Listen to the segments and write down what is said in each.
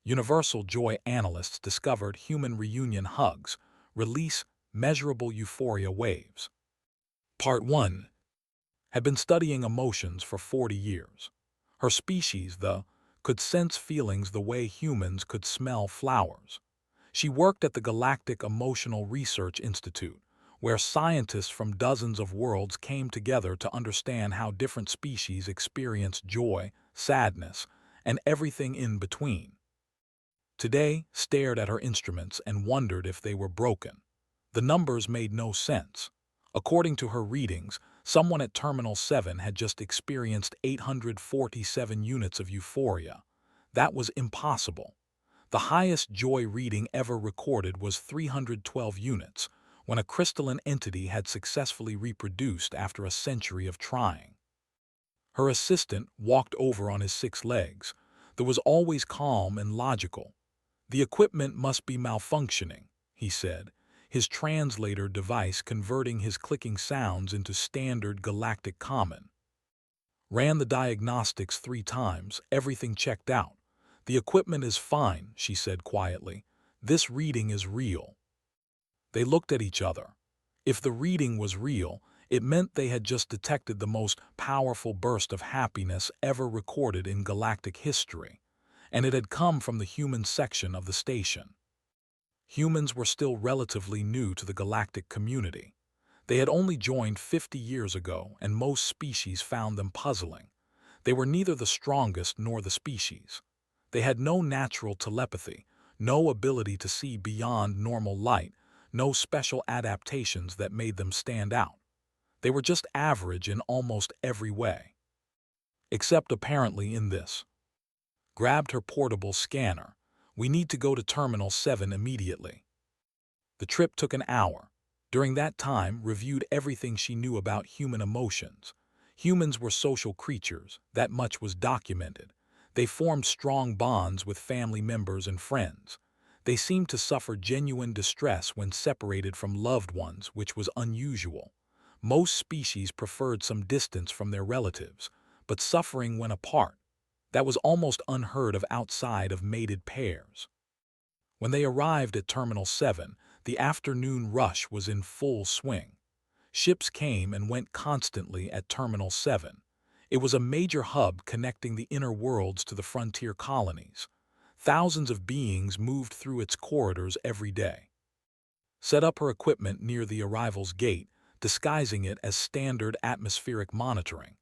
Universal Joy Analysts discovered human reunion hugs, release Measurable Euphoria waves. Part 1 had been studying emotions for 40 years. Her species, could sense feelings the way humans could smell flowers. She worked at the Galactic Emotional Research Institute, where scientists from dozens of worlds came together to understand how different species experience joy, sadness, and everything in between. Today stared at her instruments and wondered if they were broken. The numbers made no sense. According to her readings, someone at Terminal 7 had just experienced 847 units of euphoria. That was impossible. The highest joy reading ever recorded was 312 units, when a crystalline entity had successfully reproduced after a century of trying. Her assistant walked over on his 6 legs. That was always calm and logical. "The equipment must be malfunctioning," he said, his translator device converting his clicking sounds into standard galactic common. Ran the diagnostics 3 times, everything checked out. "The equipment is fine," she said quietly. "This reading is real." They looked at each other. If the reading was real, it meant they had just detected the most powerful burst of happiness ever recorded in galactic history, and it had come from the human section of the station. Humans were still relatively new to the galactic community. They had only joined 50 years ago, and most species found them puzzling. They were neither the strongest nor the species. They had no natural telepathy, no ability to see beyond normal light, no special adaptations that made them stand out. They were just average in almost every way. Except apparently in this. Grabbed her portable scanner. "We need to go to Terminal 7 immediately." The trip took an hour. During that time, reviewed everything she knew about human emotions. Humans were social creatures, that much was documented. They formed strong bonds with family members and friends. They seemed to suffer genuine distress when separated from loved ones, which was unusual. Most species preferred some distance from their relatives, but suffering when apart, that was almost unheard of outside of mated pairs. When they arrived at Terminal 7, the afternoon rush was in full swing. Ships came and went constantly at Terminal 7. It was a major hub connecting the inner worlds to the frontier colonies. Thousands of beings moved through its corridors every day. Set up her equipment near the arrival's gate, disguising it as standard atmospheric monitoring.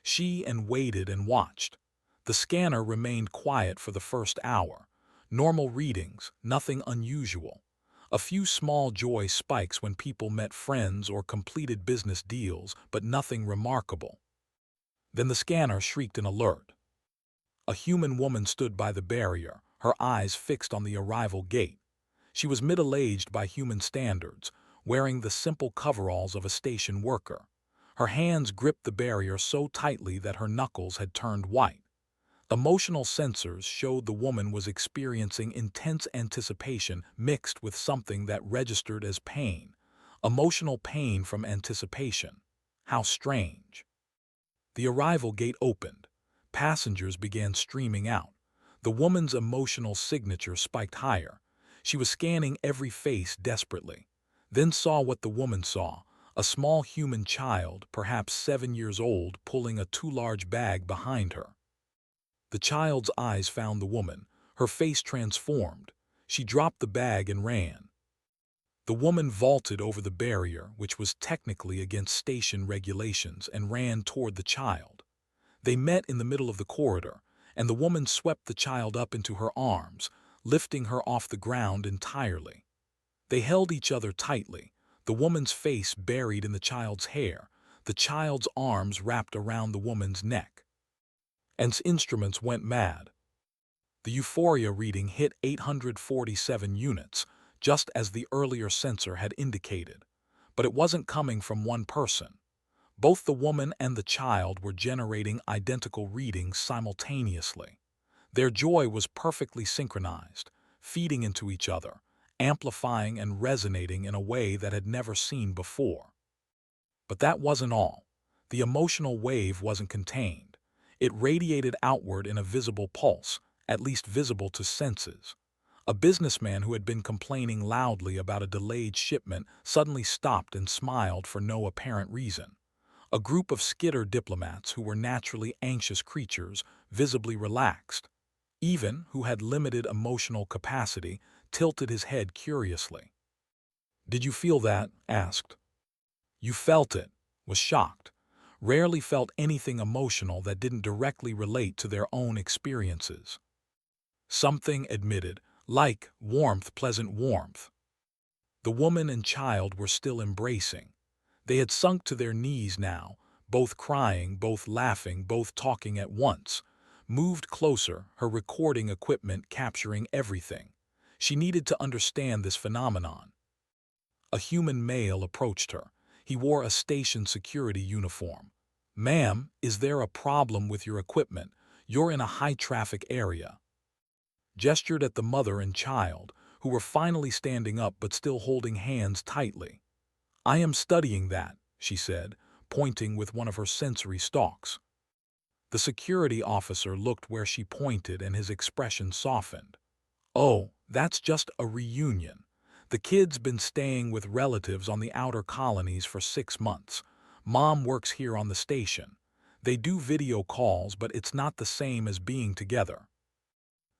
She waited and watched. The scanner remained quiet for the first hour. Normal readings, nothing unusual. A few small joy spikes when people met friends or completed business deals, but nothing remarkable. Then the scanner shrieked an alert. A human woman stood by the barrier, her eyes fixed on the arrival gate. She was middle-aged by human standards, wearing the simple coveralls of a station worker. Her hands gripped the barrier so tightly that her knuckles had turned white. Emotional sensors showed the woman was experiencing intense anticipation mixed with something that registered as pain. Emotional pain from anticipation. How strange. The arrival gate opened. Passengers began streaming out. The woman's emotional signature spiked higher. She was scanning every face desperately. Then saw what the woman saw, a small human child, perhaps 7 years old, pulling a too large bag behind her. The child's eyes found the woman. Her face transformed. She dropped the bag and ran. The woman vaulted over the barrier, which was technically against station regulations, and ran toward the child. They met in the middle of the corridor, and the woman swept the child up into her arms, lifting her off the ground entirely. They held each other tightly, the woman's face buried in the child's hair, the child's arms wrapped around the woman's neck. And instruments went mad. The euphoria reading hit 847 units, just as the earlier sensor had indicated. But it wasn't coming from one person. Both the woman and the child were generating identical readings simultaneously. Their joy was perfectly synchronized, feeding into each other, amplifying and resonating in a way that had never seen before. But that wasn't all. The emotional wave wasn't contained. It radiated outward in a visible pulse, at least visible to senses. A businessman who had been complaining loudly about a delayed shipment suddenly stopped and smiled for no apparent reason. A group of skitter diplomats who were naturally anxious creatures visibly relaxed. Even who had limited emotional capacity tilted his head curiously. "Did you feel that?" asked. "You felt it," was shocked. Rarely felt anything emotional that didn't directly relate to their own experiences. Something admitted, like warmth, pleasant warmth. The woman and child were still embracing. They had sunk to their knees now, both crying, both laughing, both talking at once. Moved closer, her recording equipment capturing everything. She needed to understand this phenomenon. A human male approached her. He wore a station security uniform. "Ma'am, is there a problem with your equipment? You're in a high-traffic area." Gestured at the mother and child, who were finally standing up but still holding hands tightly. "I am studying that," she said, pointing with one of her sensory stalks. The security officer looked where she pointed and his expression softened. "Oh, that's just a reunion. The kid's been staying with relatives on the outer colonies for 6 months. Mom works here on the station. They do video calls, but it's not the same as being together."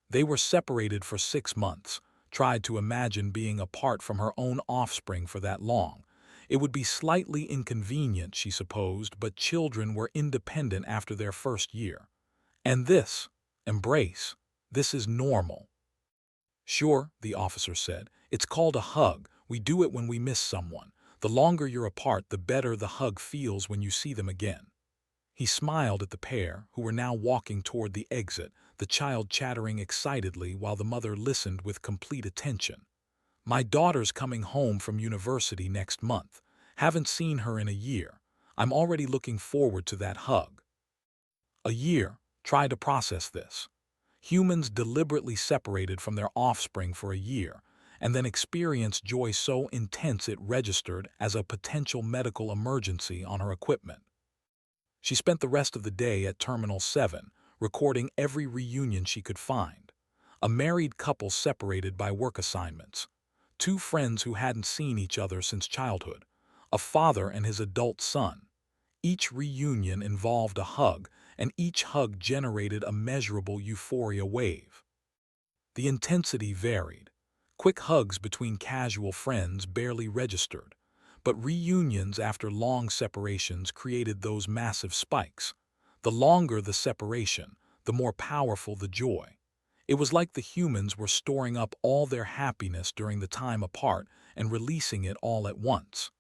They were separated for 6 months, tried to imagine being apart from her own offspring for that long. It would be slightly inconvenient, she supposed, but children were independent after their first year. And this, embrace, this is normal. "Sure," the officer said. "It's called a hug. We do it when we miss someone. The longer you're apart, the better the hug feels when you see them again." He smiled at the pair, who were now walking toward the exit, the child chattering excitedly while the mother listened with complete attention. "My daughter's coming home from university next month. Haven't seen her in a year. I'm already looking forward to that hug." A year. Try to process this. Humans deliberately separated from their offspring for a year, and then experienced joy so intense it registered as a potential medical emergency on her equipment. She spent the rest of the day at Terminal 7, recording every reunion she could find. A married couple separated by work assignments. 2 friends who hadn't seen each other since childhood. A father and his adult son. Each reunion involved a hug, and each hug generated a measurable euphoria wave. The intensity varied. Quick hugs between casual friends barely registered, but reunions after long separations created those massive spikes. The longer the separation, the more powerful the joy. It was like the humans were storing up all their happiness during the time apart and releasing it all at once.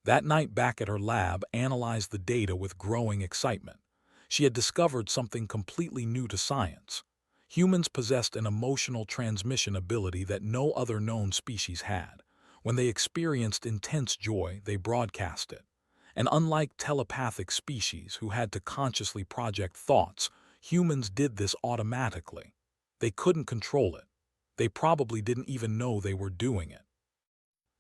That night back at her lab, analyzed the data with growing excitement. She had discovered something completely new to science. Humans possessed an emotional transmission ability that no other known species had. When they experienced intense joy, they broadcast it. And unlike telepathic species who had to consciously project thoughts, humans did this automatically. They couldn't control it. They probably didn't even know they were doing it.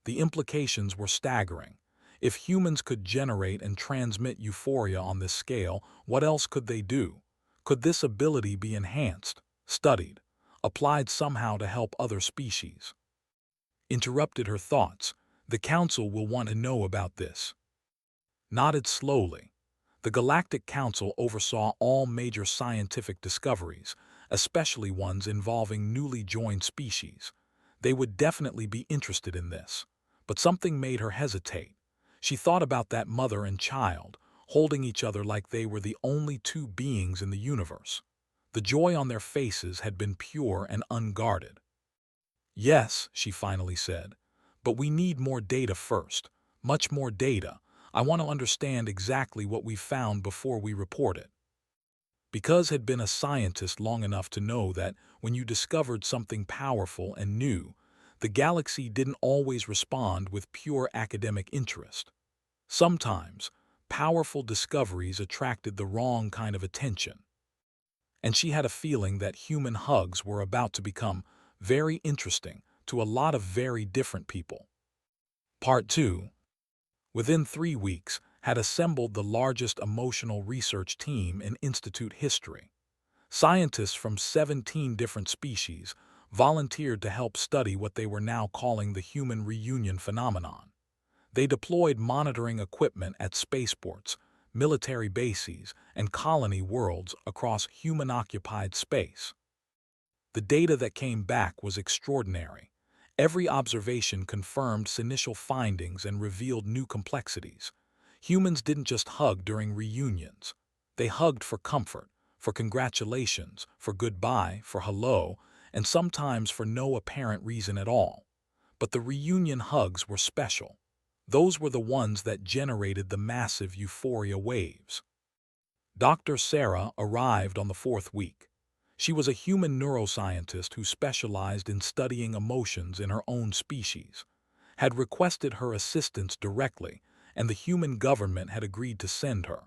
The implications were staggering. If humans could generate and transmit euphoria on this scale, what else could they do? Could this ability be enhanced, studied, applied somehow to help other species? Interrupted her thoughts. "The Council will want to know about this." Nodded slowly. The Galactic Council oversaw all major scientific discoveries, especially ones involving newly joined species. They would definitely be interested in this. But something made her hesitate. She thought about that mother and child, holding each other like they were the only 2 beings in the universe. The joy on their faces had been pure and unguarded. "Yes," she finally said, "but we need more data first. Much more data. I want to understand exactly what we found before we report it." Because had been a scientist long enough to know that when you discovered something powerful and new, the galaxy didn't always respond with pure academic interest. Sometimes, powerful discoveries attracted the wrong kind of attention. And she had a feeling that human hugs were about to become very interesting to a lot of very different people. Part 2. Within 3 weeks, had assembled the largest emotional research team in Institute history. Scientists from 17 different species volunteered to help study what they were now calling the human reunion phenomenon. They deployed monitoring equipment at spaceports, military bases, and colony worlds across human-occupied space. The data that came back was extraordinary. Every observation confirmed initial findings and revealed new complexities. Humans didn't just hug during reunions. They hugged for comfort, for congratulations, for goodbye, for hello, and sometimes for no apparent reason at all. But the reunion hugs were special. Those were the ones that generated the massive euphoria waves. Dr. Sarah arrived on the 4th week. She was a human neuroscientist who specialized in studying emotions in her own species, had requested her assistance directly, and the human government had agreed to send her.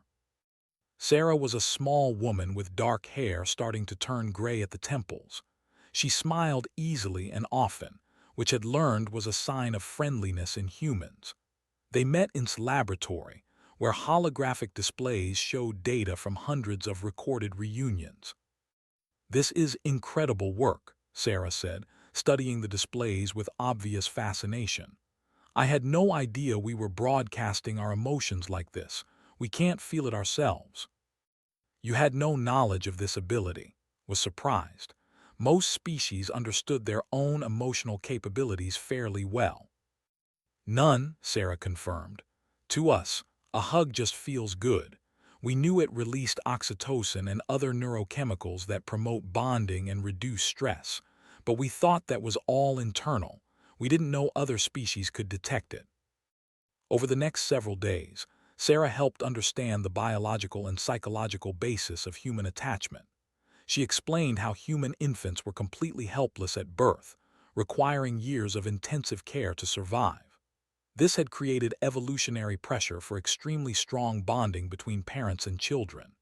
Sarah was a small woman with dark hair starting to turn gray at the temples. She smiled easily and often, which had learned was a sign of friendliness in humans. They met in its laboratory, where holographic displays showed data from hundreds of recorded reunions. "This is incredible work," Sarah said, studying the displays with obvious fascination. "I had no idea we were broadcasting our emotions like this. We can't feel it ourselves." "You had no knowledge of this ability," was surprised. "Most species understood their own emotional capabilities fairly well." "None," Sarah confirmed. "To us, a hug just feels good. We knew it released oxytocin and other neurochemicals that promote bonding and reduce stress, but we thought that was all internal. We didn't know other species could detect it." Over the next several days, Sarah helped understand the biological and psychological basis of human attachment. She explained how human infants were completely helpless at birth, requiring years of intensive care to survive. This had created evolutionary pressure for extremely strong bonding between parents and children.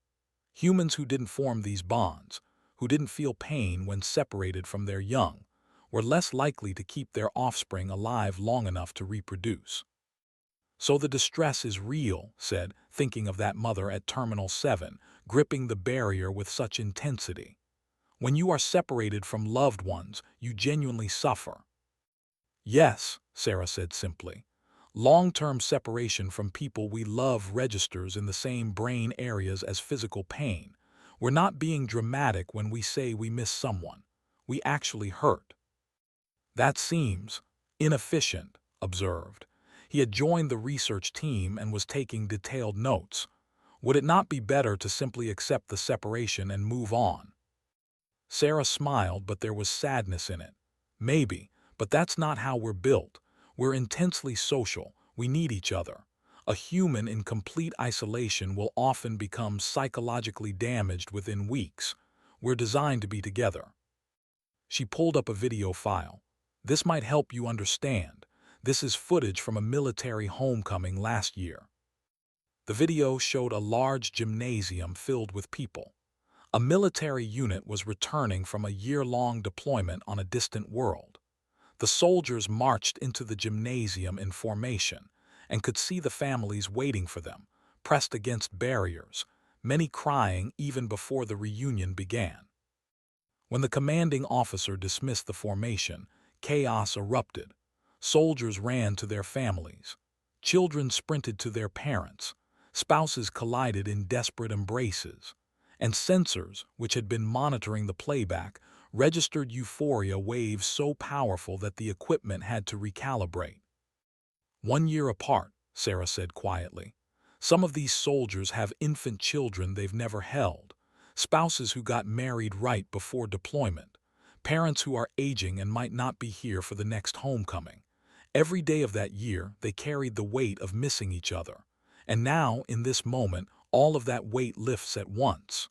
Humans who didn't form these bonds, who didn't feel pain when separated from their young, were less likely to keep their offspring alive long enough to reproduce. "So the distress is real," said, thinking of that mother at Terminal 7, gripping the barrier with such intensity. "When you are separated from loved ones, you genuinely suffer." "Yes," Sarah said simply. "Long-term separation from people we love registers in the same brain areas as physical pain. We're not being dramatic when we say we miss someone. We actually hurt." "That seems inefficient," observed. He had joined the research team and was taking detailed notes. "Would it not be better to simply accept the separation and move on?" Sarah smiled, but there was sadness in it. "Maybe, but that's not how we're built. We're intensely social. We need each other. A human in complete isolation will often become psychologically damaged within weeks. We're designed to be together." She pulled up a video file. "This might help you understand. This is footage from a military homecoming last year." The video showed a large gymnasium filled with people. A military unit was returning from a year-long deployment on a distant world. The soldiers marched into the gymnasium in formation and could see the families waiting for them, pressed against barriers, many crying even before the reunion began. When the commanding officer dismissed the formation, chaos erupted. Soldiers ran to their families. Children sprinted to their parents. Spouses collided in desperate embraces. And sensors, which had been monitoring the playback, registered euphoria waves so powerful that the equipment had to recalibrate. "1 year apart," Sarah said quietly. "Some of these soldiers have infant children they've never held, spouses who got married right before deployment, parents who are aging and might not be here for the next homecoming. Every day of that year, they carried the weight of missing each other. And now, in this moment, all of that weight lifts at once."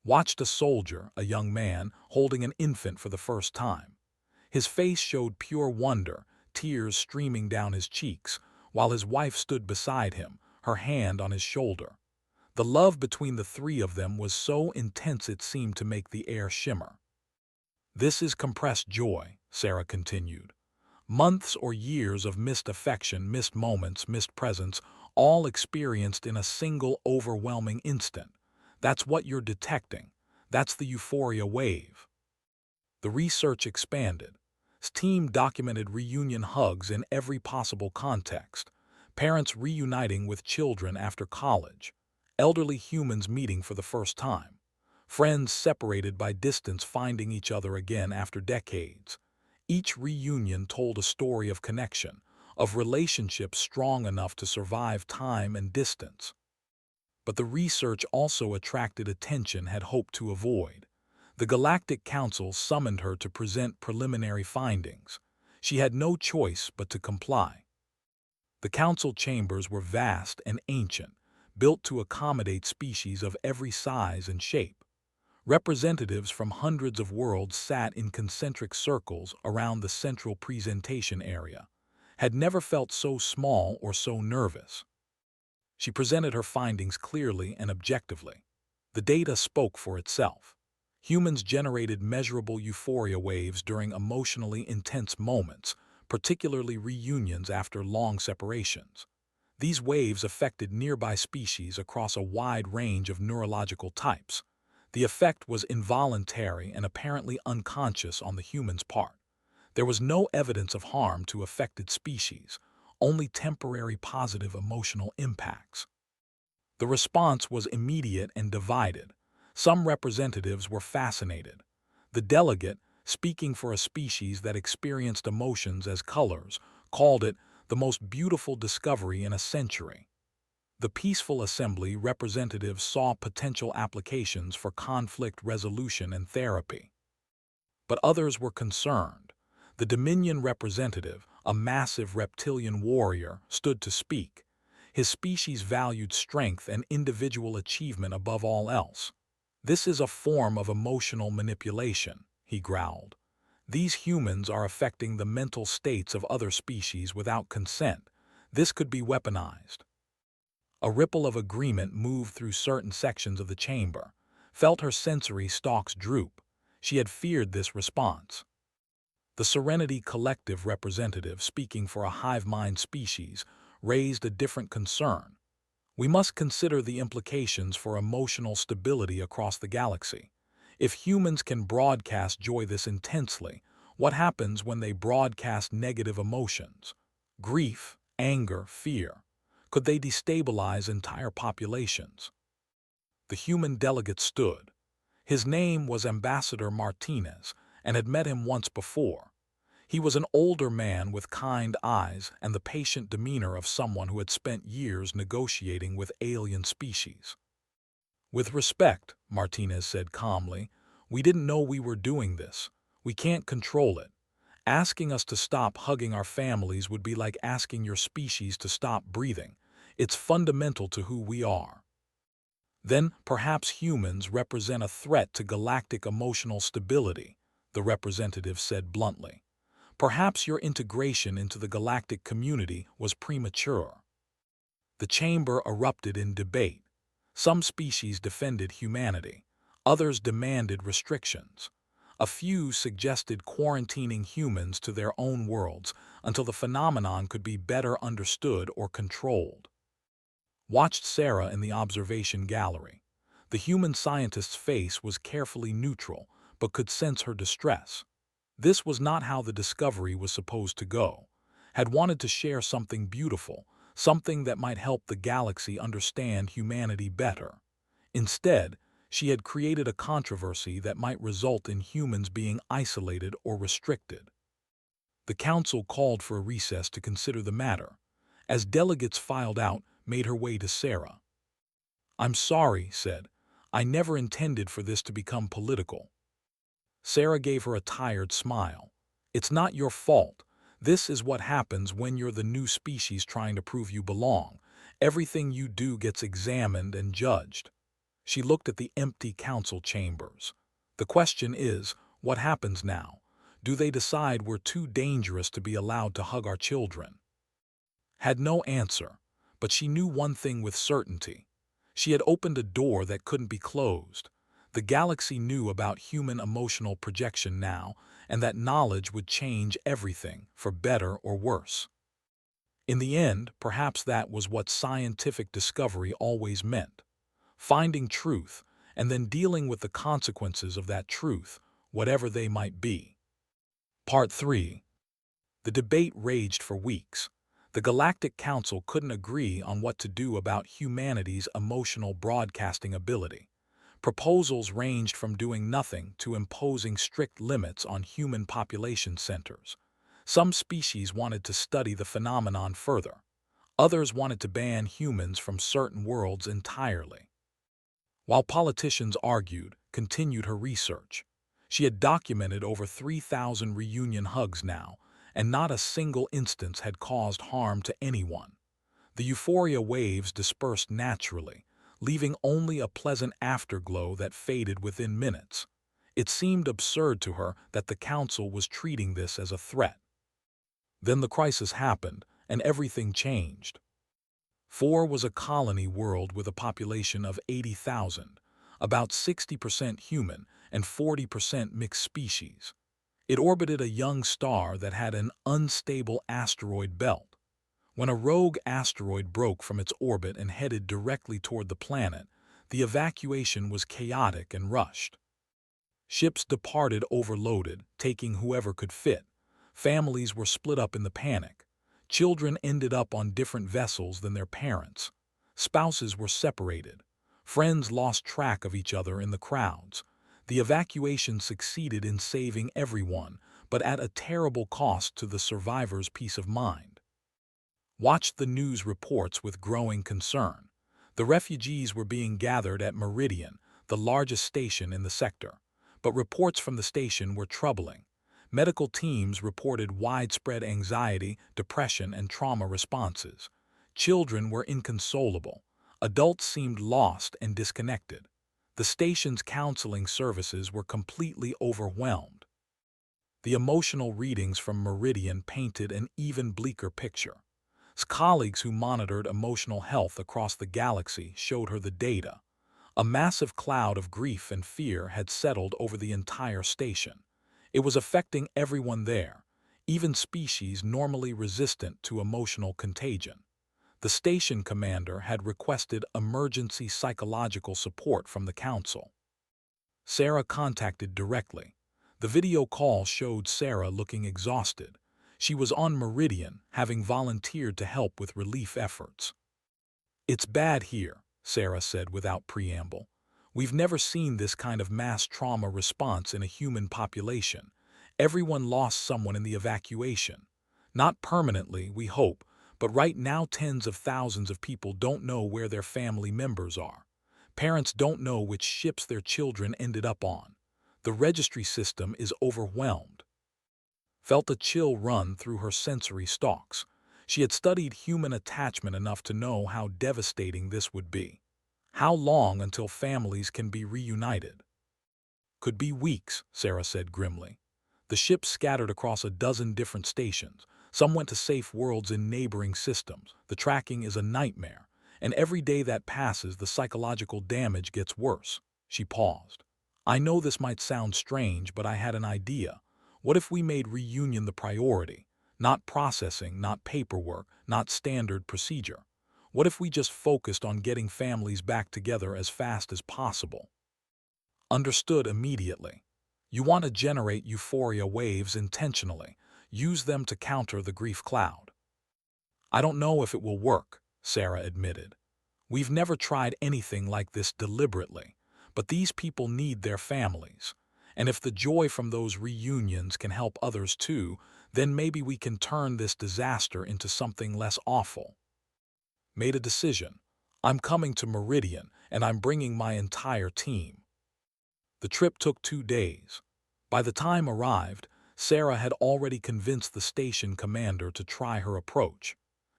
Watched a soldier, a young man, holding an infant for the first time. His face showed pure wonder, tears streaming down his cheeks, while his wife stood beside him, her hand on his shoulder. The love between the three of them was so intense it seemed to make the air shimmer. "This is compressed joy," Sarah continued. "Months or years of missed affection, missed moments, missed presence, all experienced in a single overwhelming instant. That's what you're detecting. That's the Euphoria wave. The research expanded. His team documented reunion hugs in every possible context. Parents reuniting with children after college. Elderly humans meeting for the first time. Friends separated by distance finding each other again after decades. Each reunion told a story of connection, of relationships strong enough to survive time and distance. But the research also attracted attention had hoped to avoid. The Galactic Council summoned her to present preliminary findings. She had no choice but to comply. The council chambers were vast and ancient, built to accommodate species of every size and shape. Representatives from hundreds of worlds sat in concentric circles around the central presentation area. Had never felt so small or so nervous. She presented her findings clearly and objectively. The data spoke for itself. Humans generated measurable euphoria waves during emotionally intense moments, particularly reunions after long separations. These waves affected nearby species across a wide range of neurological types. The effect was involuntary and apparently unconscious on the human's part. There was no evidence of harm to affected species, only temporary positive emotional impacts. The response was immediate and divided. Some representatives were fascinated. The delegate, speaking for a species that experienced emotions as colors, called it the most beautiful discovery in a century. The peaceful assembly representatives saw potential applications for conflict resolution and therapy. But others were concerned. The Dominion representative, a massive reptilian warrior, stood to speak. His species valued strength and individual achievement above all else. "This is a form of emotional manipulation," he growled. "These humans are affecting the mental states of other species without consent. This could be weaponized." A ripple of agreement moved through certain sections of the chamber. Felt her sensory stalks droop. She had feared this response. The Serenity Collective representative, speaking for a hive mind species, raised a different concern. "We must consider the implications for emotional stability across the galaxy. If humans can broadcast joy this intensely, what happens when they broadcast negative emotions? Grief, anger, fear. Could they destabilize entire populations?" The human delegate stood. His name was Ambassador Martinez, and had met him once before. He was an older man with kind eyes and the patient demeanor of someone who had spent years negotiating with alien species. "With respect," Martinez said calmly, "we didn't know we were doing this. We can't control it. Asking us to stop hugging our families would be like asking your species to stop breathing. It's fundamental to who we are." "Then perhaps humans represent a threat to galactic emotional stability," the representative said bluntly. "Perhaps your integration into the galactic community was premature." The chamber erupted in debate. Some species defended humanity. Others demanded restrictions. A few suggested quarantining humans to their own worlds until the phenomenon could be better understood or controlled. Watched Sarah in the observation gallery. The human scientist's face was carefully neutral, but could sense her distress. This was not how the discovery was supposed to go. Had wanted to share something beautiful, something that might help the galaxy understand humanity better. Instead, she had created a controversy that might result in humans being isolated or restricted. The council called for a recess to consider the matter. As delegates filed out, made her way to Sarah. "I'm sorry," said. "I never intended for this to become political." Sarah gave her a tired smile. "It's not your fault. This is what happens when you're the new species trying to prove you belong. Everything you do gets examined and judged." She looked at the empty council chambers. "The question is, what happens now? Do they decide we're too dangerous to be allowed to hug our children?" Had no answer, but she knew one thing with certainty. She had opened a door that couldn't be closed. The galaxy knew about human emotional projection now, and that knowledge would change everything, for better or worse. In the end, perhaps that was what scientific discovery always meant. Finding truth, and then dealing with the consequences of that truth, whatever they might be. Part 3. The debate raged for weeks. The Galactic Council couldn't agree on what to do about humanity's emotional broadcasting ability. Proposals ranged from doing nothing to imposing strict limits on human population centers. Some species wanted to study the phenomenon further. Others wanted to ban humans from certain worlds entirely. While politicians argued, continued her research. She had documented over 3,000 reunion hugs now, and not a single instance had caused harm to anyone. The euphoria waves dispersed naturally, leaving only a pleasant afterglow that faded within minutes. It seemed absurd to her that the council was treating this as a threat. Then the crisis happened, and everything changed. 4 was a colony world with a population of 80,000, about 60% human and 40% mixed species. It orbited a young star that had an unstable asteroid belt. When a rogue asteroid broke from its orbit and headed directly toward the planet, the evacuation was chaotic and rushed. Ships departed overloaded, taking whoever could fit. Families were split up in the panic. Children ended up on different vessels than their parents. Spouses were separated. Friends lost track of each other in the crowds. The evacuation succeeded in saving everyone, but at a terrible cost to the survivors' peace of mind. Watched the news reports with growing concern. The refugees were being gathered at Meridian, the largest station in the sector. But reports from the station were troubling. Medical teams reported widespread anxiety, depression, and trauma responses. Children were inconsolable. Adults seemed lost and disconnected. The station's counseling services were completely overwhelmed. The emotional readings from Meridian painted an even bleaker picture. Colleagues who monitored emotional health across the galaxy showed her the data. A massive cloud of grief and fear had settled over the entire station. It was affecting everyone there, even species normally resistant to emotional contagion. The station commander had requested emergency psychological support from the council. Sarah contacted directly. The video call showed Sarah looking exhausted. She was on Meridian, having volunteered to help with relief efforts. "It's bad here," Sarah said without preamble. "We've never seen this kind of mass trauma response in a human population. Everyone lost someone in the evacuation. Not permanently, we hope, but right now tens of thousands of people don't know where their family members are. Parents don't know which ships their children ended up on. The registry system is overwhelmed." Felt a chill run through her sensory stalks. She had studied human attachment enough to know how devastating this would be. How long until families can be reunited? "Could be weeks," Sarah said grimly. The ships scattered across a dozen different stations. Some went to safe worlds in neighboring systems. The tracking is a nightmare, and every day that passes the psychological damage gets worse. She paused. "I know this might sound strange, but I had an idea. What if we made reunion the priority? Not processing, not paperwork, not standard procedure. What if we just focused on getting families back together as fast as possible?" Understood immediately. You want to generate euphoria waves intentionally. Use them to counter the grief cloud. "I don't know if it will work," Sarah admitted. "We've never tried anything like this deliberately, but these people need their families. And if the joy from those reunions can help others too, then maybe we can turn this disaster into something less awful." Made a decision. "I'm coming to Meridian, and I'm bringing my entire team." The trip took 2 days. By the time arrived, Sarah had already convinced the station commander to try her approach.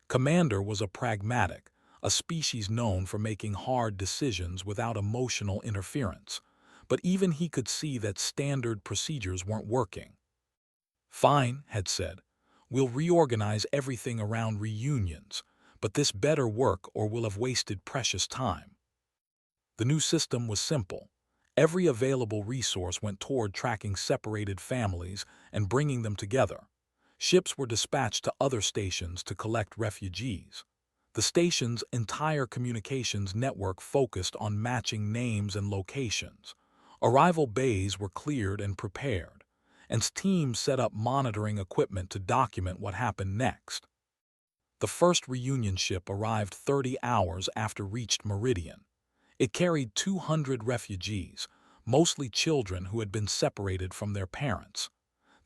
Commander was a pragmatic, a species known for making hard decisions without emotional interference, but even he could see that standard procedures weren't working. "Fine," had said. "We'll reorganize everything around reunions, but this better work or we'll have wasted precious time." The new system was simple. Every available resource went toward tracking separated families and bringing them together. Ships were dispatched to other stations to collect refugees. The station's entire communications network focused on matching names and locations. Arrival bays were cleared and prepared, and teams set up monitoring equipment to document what happened next. The first reunion ship arrived 30 hours after reached Meridian. It carried 200 refugees, mostly children who had been separated from their parents.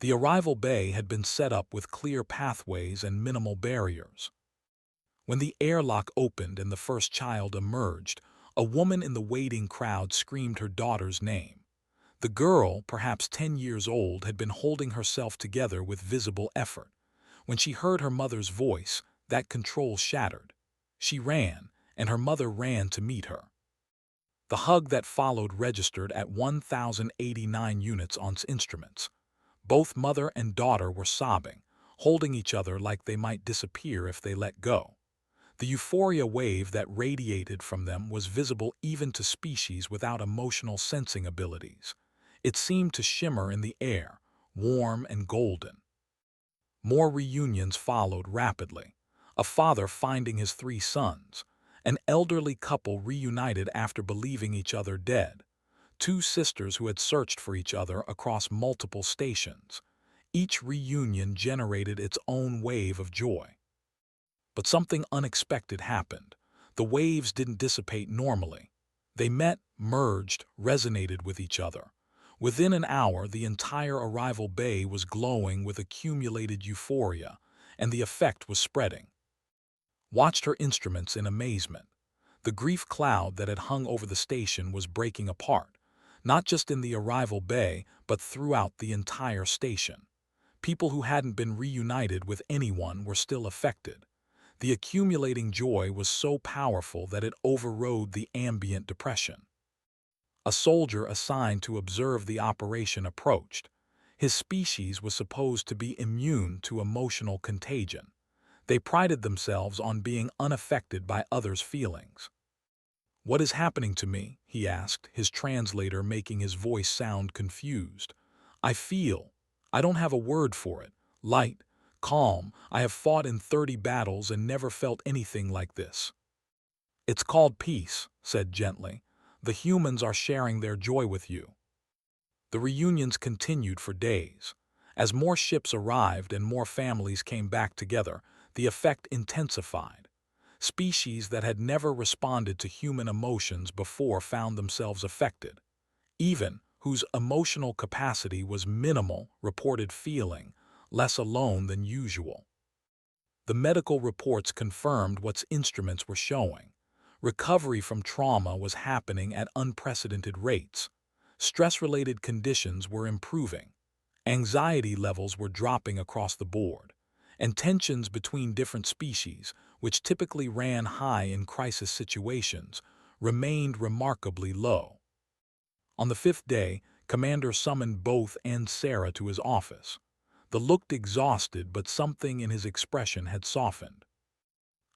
The arrival bay had been set up with clear pathways and minimal barriers. When the airlock opened and the first child emerged, a woman in the waiting crowd screamed her daughter's name. The girl, perhaps 10 years old, had been holding herself together with visible effort. When she heard her mother's voice, that control shattered. She ran, and her mother ran to meet her. The hug that followed registered at 1,089 units on instruments. Both mother and daughter were sobbing, holding each other like they might disappear if they let go. The euphoria wave that radiated from them was visible even to species without emotional sensing abilities. It seemed to shimmer in the air, warm and golden. More reunions followed rapidly. A father finding his 3 sons. An elderly couple reunited after believing each other dead. 2 sisters who had searched for each other across multiple stations. Each reunion generated its own wave of joy. But something unexpected happened. The waves didn't dissipate normally. They met, merged, resonated with each other. Within an hour, the entire arrival bay was glowing with accumulated euphoria, and the effect was spreading. Watched her instruments in amazement. The grief cloud that had hung over the station was breaking apart, not just in the arrival bay, but throughout the entire station. People who hadn't been reunited with anyone were still affected. The accumulating joy was so powerful that it overrode the ambient depression. A soldier assigned to observe the operation approached. His species was supposed to be immune to emotional contagion. They prided themselves on being unaffected by others' feelings. "What is happening to me?" he asked, his translator making his voice sound confused. I don't have a word for it. Light, calm. I have fought in 30 battles and never felt anything like this." "It's called peace," said gently. "The humans are sharing their joy with you." The reunions continued for days. As more ships arrived and more families came back together, the effect intensified. Species that had never responded to human emotions before found themselves affected. Even whose emotional capacity was minimal reported feeling less alone than usual. The medical reports confirmed what instruments were showing. Recovery from trauma was happening at unprecedented rates. Stress-related conditions were improving. Anxiety levels were dropping across the board. And tensions between different species, which typically ran high in crisis situations, remained remarkably low. On the 5th day, Commander summoned both and Sarah to his office. They looked exhausted, but something in his expression had softened.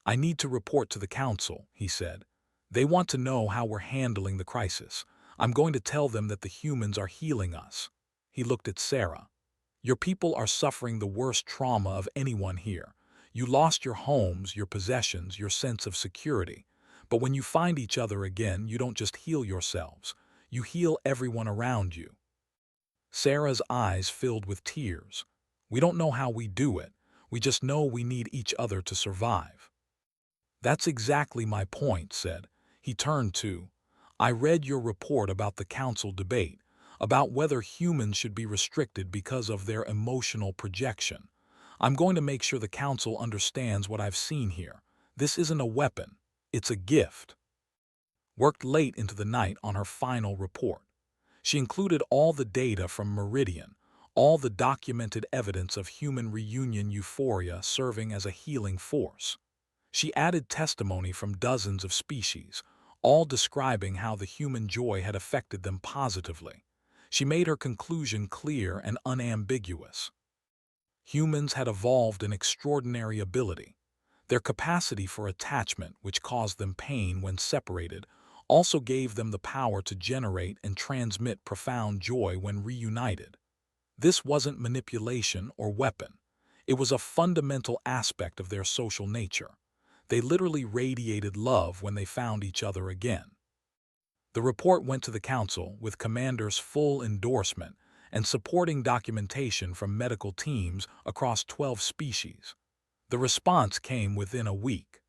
"I need to report to the council," he said. "They want to know how we're handling the crisis. I'm going to tell them that the humans are healing us." He looked at Sarah. "Your people are suffering the worst trauma of anyone here. You lost your homes, your possessions, your sense of security. But when you find each other again, you don't just heal yourselves. You heal everyone around you." Sarah's eyes filled with tears. "We don't know how we do it. We just know we need each other to survive." "That's exactly my point," said. He turned to, "I read your report about the council debate, about whether humans should be restricted because of their emotional projection. I'm going to make sure the council understands what I've seen here. This isn't a weapon. It's a gift." Worked late into the night on her final report. She included all the data from Meridian, all the documented evidence of human reunion euphoria serving as a healing force. She added testimony from dozens of species, all describing how the human joy had affected them positively. She made her conclusion clear and unambiguous. Humans had evolved an extraordinary ability. Their capacity for attachment, which caused them pain when separated, also gave them the power to generate and transmit profound joy when reunited. This wasn't manipulation or weapon. It was a fundamental aspect of their social nature. They literally radiated love when they found each other again. The report went to the council with Commander's full endorsement and supporting documentation from medical teams across 12 species. The response came within a week.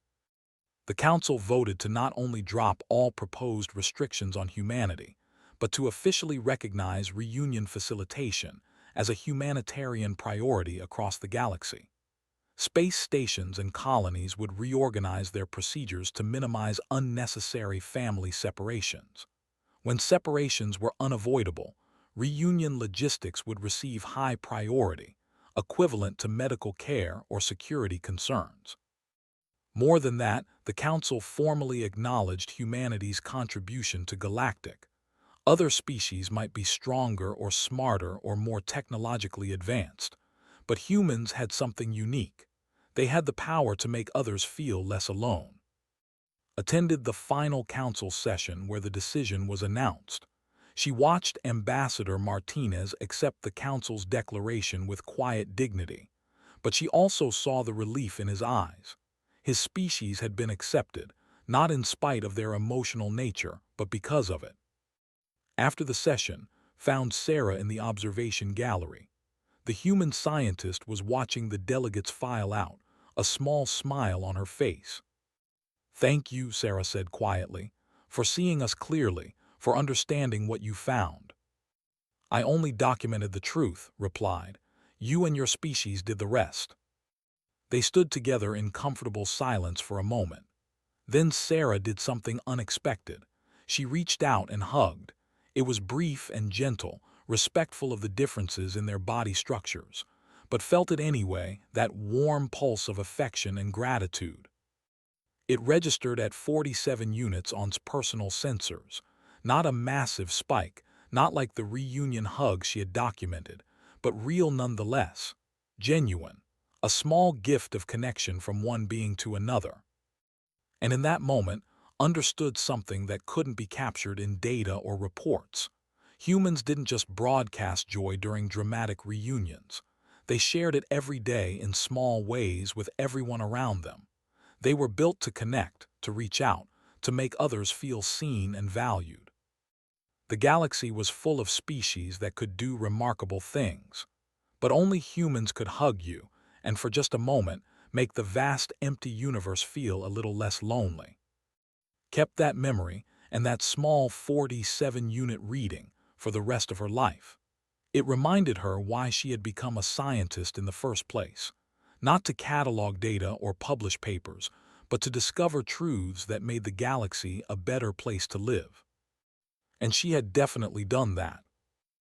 The council voted to not only drop all proposed restrictions on humanity, but to officially recognize reunion facilitation as a humanitarian priority across the galaxy. Space stations and colonies would reorganize their procedures to minimize unnecessary family separations. When separations were unavoidable, reunion logistics would receive high priority, equivalent to medical care or security concerns. More than that, the Council formally acknowledged humanity's contribution to Galactic. Other species might be stronger or smarter or more technologically advanced, but humans had something unique. They had the power to make others feel less alone. Attended the final council session where the decision was announced. She watched Ambassador Martinez accept the council's declaration with quiet dignity, but she also saw the relief in his eyes. His species had been accepted, not in spite of their emotional nature, but because of it. After the session, found Sarah in the observation gallery. The human scientist was watching the delegates file out, a small smile on her face. "Thank you," Sarah said quietly, "for seeing us clearly, for understanding what you found." "I only documented the truth," replied. "You and your species did the rest." They stood together in comfortable silence for a moment. Then Sarah did something unexpected. She reached out and hugged. It was brief and gentle, respectful of the differences in their body structures, but felt it anyway, that warm pulse of affection and gratitude. It registered at 47 units on personal sensors, not a massive spike, not like the reunion hug she had documented, but real nonetheless, genuine, a small gift of connection from one being to another. And in that moment, understood something that couldn't be captured in data or reports. Humans didn't just broadcast joy during dramatic reunions. They shared it every day in small ways with everyone around them. They were built to connect, to reach out, to make others feel seen and valued. The galaxy was full of species that could do remarkable things. But only humans could hug you, and for just a moment, make the vast empty universe feel a little less lonely. Kept that memory and that small 47-unit reading for the rest of her life. It reminded her why she had become a scientist in the first place. Not to catalog data or publish papers, but to discover truths that made the galaxy a better place to live. And she had definitely done that.